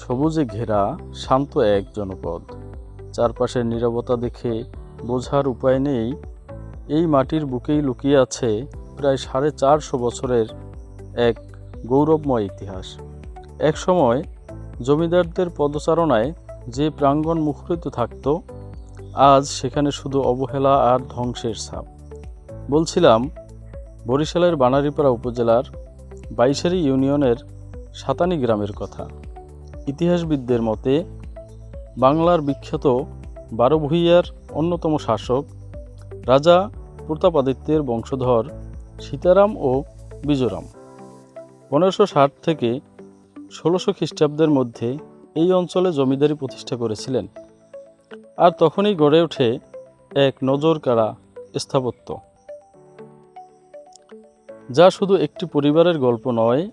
সবুজে ঘেরা শান্ত এক জনপদ। চারপাশের নীরবতা দেখে বোঝার উপায় নেই এই মাটির বুকেই লুকিয়ে আছে প্রায় 450 বছরের এক গৌরবময় ইতিহাস। এক সময় জমিদারদের পদচারণায় যে প্রাঙ্গণ মুখরিত থাকত, আজ সেখানে শুধু অবহেলা আর ধ্বংসের ছাপ। বলছিলাম বরিশালের বানারীপাড়া উপজেলার বাইশারী ইউনিয়নের সাতানি গ্রামের কথা। ইতিহাসবিদদের মতে বাংলার বিখ্যাত 12 ভূঁইয়ার অন্যতম শাসক রাজা প্রতাপাদিত্যের বংশধর সীতারাম ও বিজোরাম 1560 থেকে 1600 খ্রিস্টাব্দের মধ্যে এই অঞ্চলে জমিদারি প্রতিষ্ঠা করেছিলেন। আর তখনই গড়ে ওঠে এক নজরকাড়া স্থাপত্য, যা শুধু একটি পরিবারের গল্প নয়,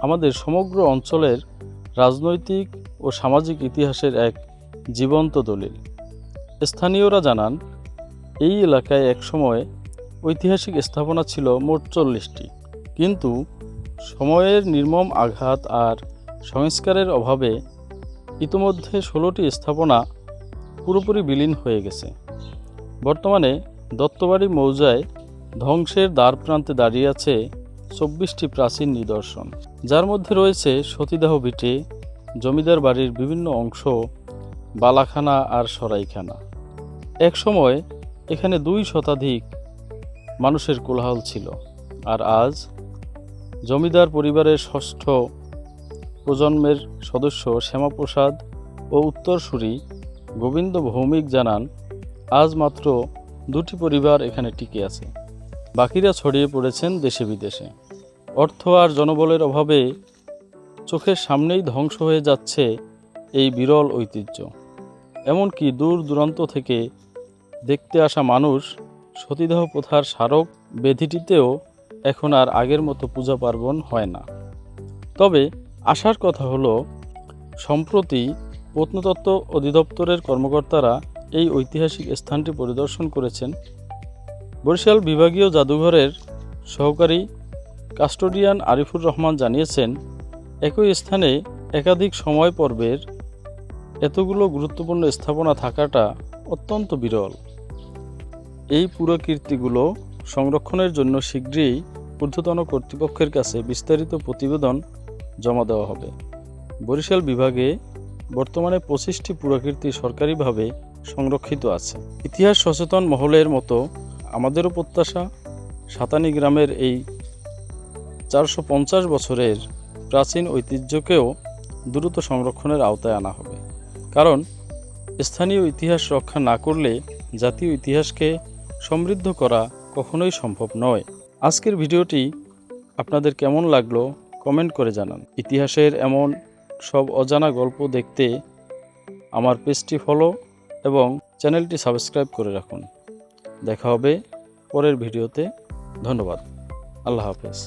আমাদের সমগ্র অঞ্চলের রাজনৈতিক ও সামাজিক ইতিহাসের এক জীবন্ত দলিল। স্থানীয়রা জানান, এই এলাকায় একসময় ঐতিহাসিক স্থাপনা ছিল মোট 40টি, কিন্তু সময়ের নির্মম আঘাত আর সংস্কারের অভাবে ইতোমধ্যে 16টি স্থাপনা পুরোপুরি বিলীন হয়ে গেছে। বর্তমানে দত্তবাড়ি মৌজায় ধ্বংসের দ্বারপ্রান্তে দাঁড়িয়ে আছে 24টি প্রাচীন নিদর্শন, যার মধ্যে রয়েছে সতীদাহ ভিটে, জমিদার বাড়ির বিভিন্ন অংশ, বালাখানা আর সরাইখানা। এক সময় এখানে 2 শতাধিক মানুষের কোলাহল ছিল, আর আজ জমিদার পরিবারের 6ষ্ঠ প্রজন্মের সদস্য শ্যামাপ্রসাদ ও উত্তরসূরি গোবিন্দ ভৌমিক জানান, আজ মাত্র 2টি পরিবার এখানে টিকে আছে, বাকিরা ছড়িয়ে পড়েছেন দেশে বিদেশে। অর্থ আর জনবলের অভাবে চোখের সামনেই ধ্বংস হয়ে যাচ্ছে এই বিরল ঐতিহ্য। এমনকি দূর দূরান্ত থেকে দেখতে আসা মানুষ সতীদাহ প্রথার স্মারক বেদিটিতেও এখন আর আগের মতো পূজা পার্বণ হয় না। তবে আসার কথা হলো, সম্প্রতি প্রত্নতত্ত্ব অধিদপ্তরের কর্মকর্তারা এই ঐতিহাসিক স্থানটি পরিদর্শন করেছেন। বরিশাল বিভাগীয় জাদুঘরের সহকারী কাস্টোডিয়ান আরিফুর রহমান জানিয়েছেন, একই স্থানে একাধিক সময় পর্বের এতগুলো গুরুত্বপূর্ণ স্থাপনা থাকাটা অত্যন্ত বিরল। এই পুরাকীর্তিগুলো সংরক্ষণের জন্য শীঘ্রই ঊর্ধ্বতন কর্তৃপক্ষের কাছে বিস্তারিত প্রতিবেদন জমা দেওয়া হবে। বরিশাল বিভাগে বর্তমানে 25টি পুরাকীর্তি সরকারিভাবে সংরক্ষিত আছে। ইতিহাস সচেতন মহলের মতো আমাদেরও প্রত্যাশা, সাতানি গ্রামের এই 450 বছরের প্রাচীন ঐতিহ্যকেও দ্রুত সংরক্ষণের আওতায় আনা হবে। কারণ স্থানীয় ইতিহাস রক্ষা না করলে জাতীয় ইতিহাসকে সমৃদ্ধ করা কখনোই সম্ভব নয়। আজকের ভিডিওটি আপনাদের কেমন লাগলো কমেন্ট করে জানান। ইতিহাসের এমন সব অজানা গল্প দেখতে আমার পেজটি ফলো এবং চ্যানেলটি সাবস্ক্রাইব করে রাখুন। দেখা হবে পরের ভিডিওতে। ধন্যবাদ। আল্লাহ হাফেজ।